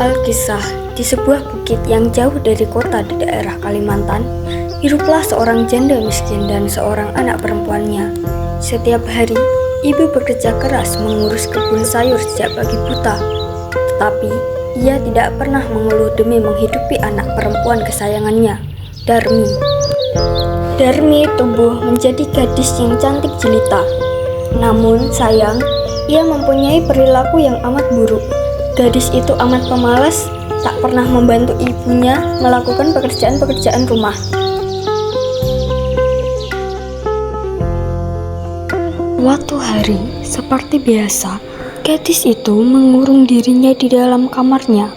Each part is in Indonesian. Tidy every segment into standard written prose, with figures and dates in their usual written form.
Alkisah, di sebuah bukit yang jauh dari kota di daerah Kalimantan, hiduplah seorang janda miskin dan seorang anak perempuannya. Setiap hari, ibu bekerja keras mengurus kebun sayur sejak pagi buta. Tetapi, ia tidak pernah mengeluh demi menghidupi anak perempuan kesayangannya, Darmi. Darmi tumbuh menjadi gadis yang cantik jelita. Namun sayang, ia mempunyai perilaku yang amat buruk. Gadis itu amat pemalas, tak pernah membantu ibunya melakukan pekerjaan-pekerjaan rumah. Suatu hari, seperti biasa, gadis itu mengurung dirinya di dalam kamarnya.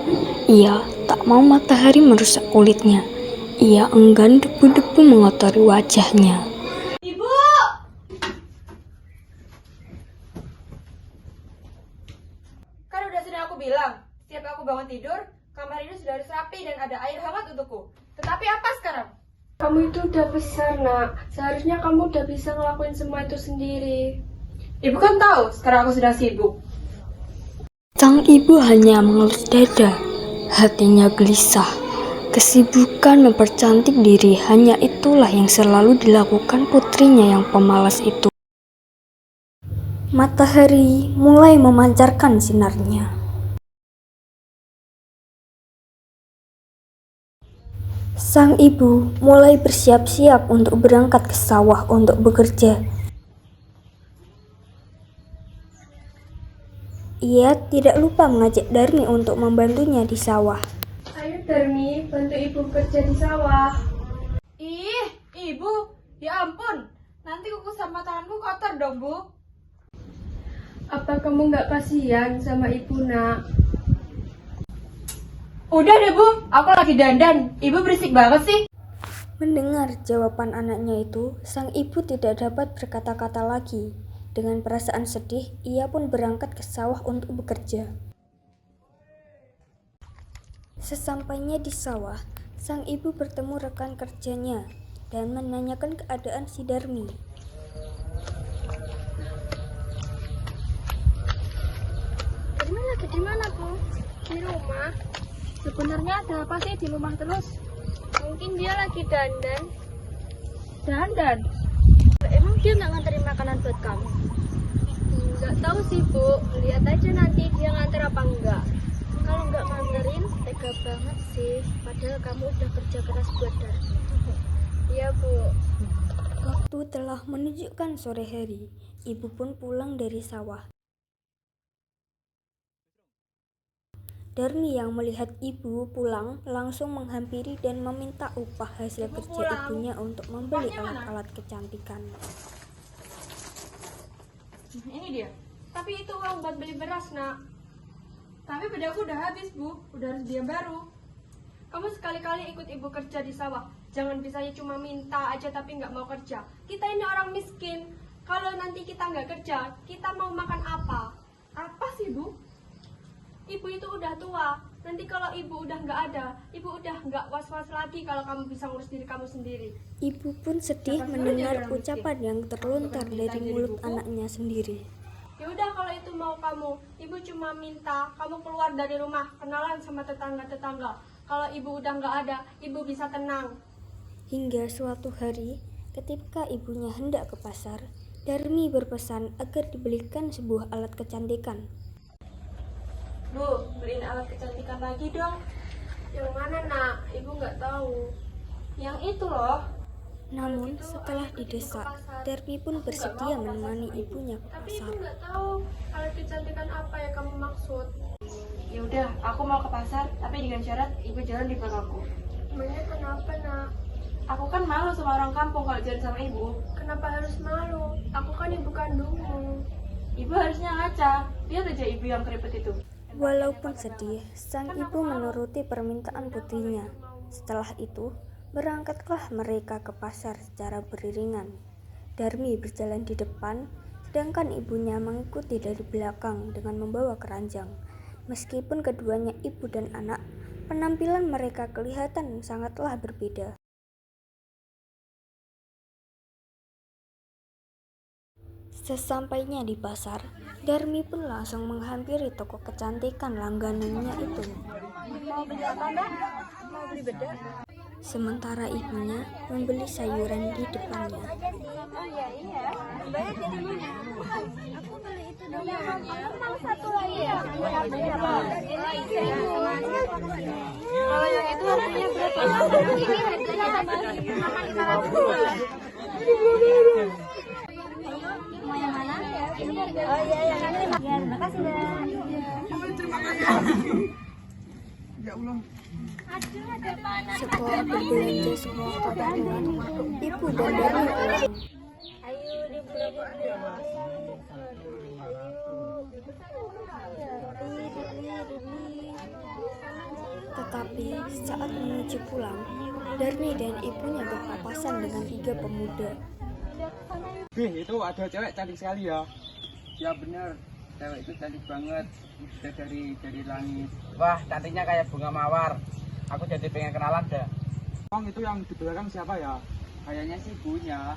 Ia tak mau matahari merusak kulitnya. Ia enggan debu-debu mengotori wajahnya. Ibu! Kan udah sering aku bilang, setiap aku bangun tidur, kamar ini sudah harus rapi dan ada air hangat untukku. Tetapi apa sekarang? Kamu itu udah besar, nak. Seharusnya kamu udah bisa ngelakuin semua itu sendiri. Ibu kan tahu, sekarang aku sedang sibuk. Sang ibu hanya mengelus dada, hatinya gelisah. Kesibukan mempercantik diri hanya itulah yang selalu dilakukan putrinya yang pemalas itu. Matahari mulai memancarkan sinarnya. Sang ibu mulai bersiap-siap untuk berangkat ke sawah untuk bekerja. Ia tidak lupa mengajak Darmi untuk membantunya di sawah. Ayo Darmi, bantu ibu kerja di sawah. Ih, ibu, ya ampun. Nanti kuku sama tanganku kotor dong, Bu. Apa kamu nggak kasihan sama ibu, nak? Udah deh, Bu. Aku lagi dandan. Ibu berisik banget sih. Mendengar jawaban anaknya itu, sang ibu tidak dapat berkata-kata lagi. Dengan perasaan sedih, ia pun berangkat ke sawah untuk bekerja. Sesampainya di sawah, sang ibu bertemu rekan kerjanya dan menanyakan keadaan si Darmi. Darmi lagi di mana, Bu? Di rumah. Sebenarnya ada apa sih di rumah terus? Mungkin dia lagi dandan. Dandan? Emang dia nggak nganterin makanan buat kamu? Nggak tahu sih, Bu. Lihat aja nanti dia nganter apa enggak. Kalau nggak nganterin, tega banget sih. Padahal kamu udah kerja keras buat Darmi. Iya, Bu. Waktu telah menunjukkan sore hari, ibu pun pulang dari sawah. Darmi yang melihat ibu pulang langsung menghampiri dan meminta upah hasil kerja ibunya untuk membeli alat-alat kecantikan. Ini dia. Tapi itu uang buat beli beras, nak. Tapi bedaku udah habis, Bu. Udah harus dia baru. Kamu sekali-kali ikut ibu kerja di sawah. Jangan bisanya cuma minta aja tapi nggak mau kerja. Kita ini orang miskin. Kalau nanti kita nggak kerja, kita mau makan apa? Apa sih, Bu? Ibu itu udah tua. Nanti kalau ibu udah nggak ada, ibu udah nggak was-was lagi kalau kamu bisa ngurus diri kamu sendiri. Ibu pun sedih mendengar ucapan yang terlontar dari mulut anaknya sendiri. Ya udah kalau itu mau kamu, ibu cuma minta kamu keluar dari rumah, kenalan sama tetangga-tetangga. Kalau ibu udah nggak ada, ibu bisa tenang. Hingga suatu hari, ketika ibunya hendak ke pasar, Darmi berpesan agar dibelikan sebuah alat kecantikan. Bu, beliin alat kecantikan lagi dong. Yang mana, nak? Ibu nggak tahu. Yang itu loh. Namun setelah didesak, Darmi pun bersedia menemani ibunya ke Tapi ibu pasar. nggak tahu alat kecantikan apa yang kamu maksud. Ya udah, aku mau ke pasar, tapi dengan syarat ibu jalan di belakangku. Emangnya kenapa, nak? Aku kan malu sama orang kampung kalau jalan sama ibu. Kenapa harus malu? Aku kan ibu kandungmu. Ibu harusnya ngaca. Lihat aja ibu yang keriput itu. Walaupun sedih, sang ibu menuruti permintaan putrinya. Setelah itu, berangkatlah mereka ke pasar secara beriringan. Darmi berjalan di depan, sedangkan ibunya mengikuti dari belakang dengan membawa keranjang. Meskipun keduanya ibu dan anak, penampilan mereka kelihatan sangatlah berbeda. Sesampainya di pasar, Darmi pun langsung menghampiri toko kecantikan langganannya itu. Mau beli apa, Mbak? Mau beli bedak? Sementara ibunya membeli sayuran di depannya. Oh iya. Mbaknya jadi mana? Aku beli itu dulu ya. Mau satu lagi ya? Kalau yang itu harganya berapa? Ini harganya mau yang mana? Oh iya, yang ini. Ya, terima kasih, Mbak. Setelah berbelanja semua keperluan, ibu dan Darmi pulang. Ayo dibeli. Tetapi saat menuju pulang, Darmi dan ibunya berpapasan dengan 3 pemuda. Itu ada cewek cantik sekali ya. Ya bener, cewek itu cantik banget, udah dari langit. Wah, cantiknya kayak bunga mawar. Aku jadi pengen kenalan deh. Bang, itu yang di belakang siapa ya? Kayaknya sih ibunya.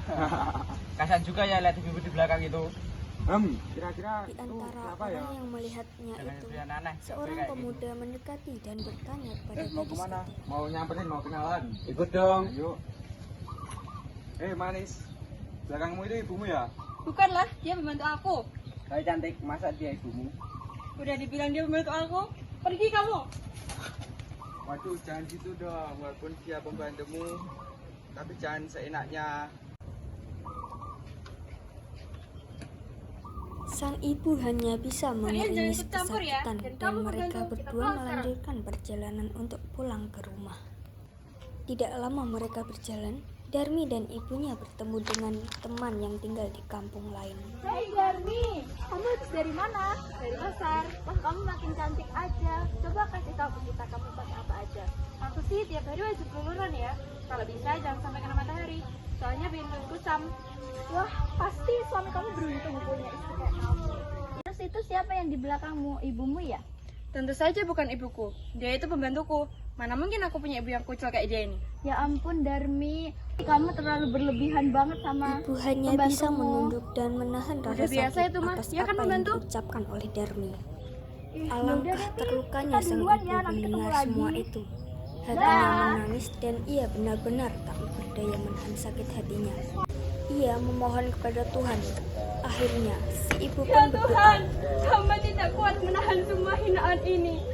Kasian juga ya lihat ibu di belakang itu. Kira-kira Di itu antara siapa ya? orang yang melihatnya Jangan itu, yang aneh. seorang Kayak pemuda mendekati dan bertanya kepada Mau gadis kemana? itu. Mau nyamperin, mau kenalan? Ikut dong. Yuk. Manis. Belakangmu itu ibumu ya? Bukanlah, dia membantu aku. Kayak cantik, masa dia ibumu? Udah dibilang dia membantu aku. Pergi kamu. Waduh, jangan gitu dong. Walaupun dia pembantumu, tapi jangan seenaknya. Sang ibu hanya bisa jangan mengeringis ikut campur ya, kesakitan dan dan kamu mereka membantu kita berdua pulang sekarang. melanjutkan perjalanan untuk pulang ke rumah. Tidak lama mereka berjalan, Darmi dan ibunya bertemu dengan teman yang tinggal di kampung lain. Hai Darmi, kamu habis dari mana? Dari pasar. Wah, kamu makin cantik aja. Coba kasih tahu kita kamu pakai apa aja. Aku sih tiap hari wajib keluaran ya. Kalau bisa jangan sampai kena matahari. Soalnya bikin kusam. Wah, pasti suami kamu beruntung punya istri kayak kamu. Terus itu siapa yang di belakangmu? Ibumu ya? Tentu saja bukan ibuku. Dia itu pembantuku. Mana mungkin aku punya ibu yang kucel kayak dia ini. Ya ampun Darmi, kamu terlalu berlebihan banget sama Ibu hanya bisa pembantumu. menunduk dan menahan rasa Udah biasa sakit itu, Mas. atas Dia kan apa yang membantu. diucapkan oleh Darmi. Ih, Alangkah yaudah deh, terlukanya kita sang duluan ibu ya, nanti ketemu mendengar lagi. semua itu. Hatinya menangis dan ia benar-benar tak berdaya menahan sakit hatinya. Ia memohon kepada Tuhan. Akhirnya, si ibu pun berdoa. hamba tidak kuat menahan semua hinaan ini.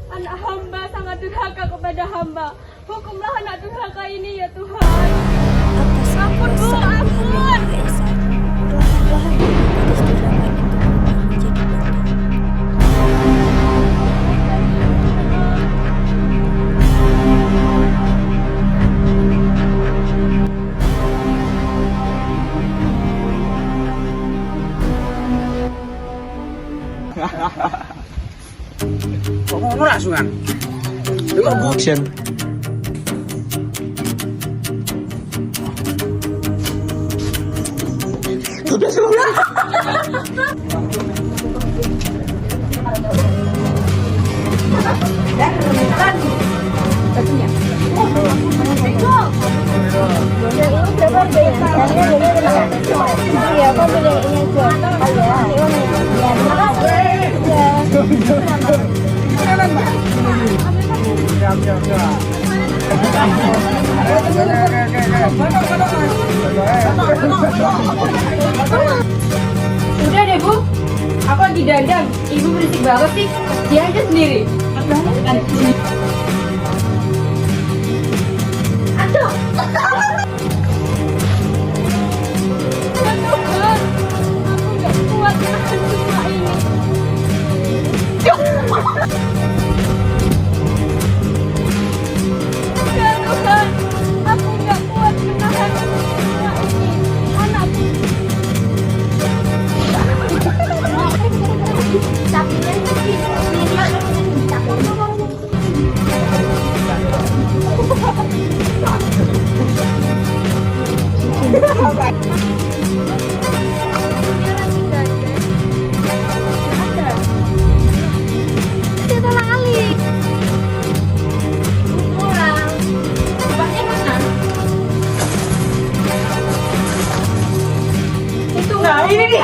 Anak hamba sangat durhaka kepada hamba. Hukumlah anak durhaka ini ya Tuhan. Atas Ampun, Bu, kuasa Tuhan yang Maha Esa, perlahan-lahan gadis durhaka itu berubah menjadi batu. Kok ngono langsungan? Dengar bujen. Udah sebelumnya. Udah deh Bu, aku lagi dandan. Ibu berisik banget sih. Dia aja sendiri. Aduh. Ya Tuhan, aku gak kuat menahan semua ini. Ya Tuhan, aku gak kuat menahan semua ini. Anakku. Nah ini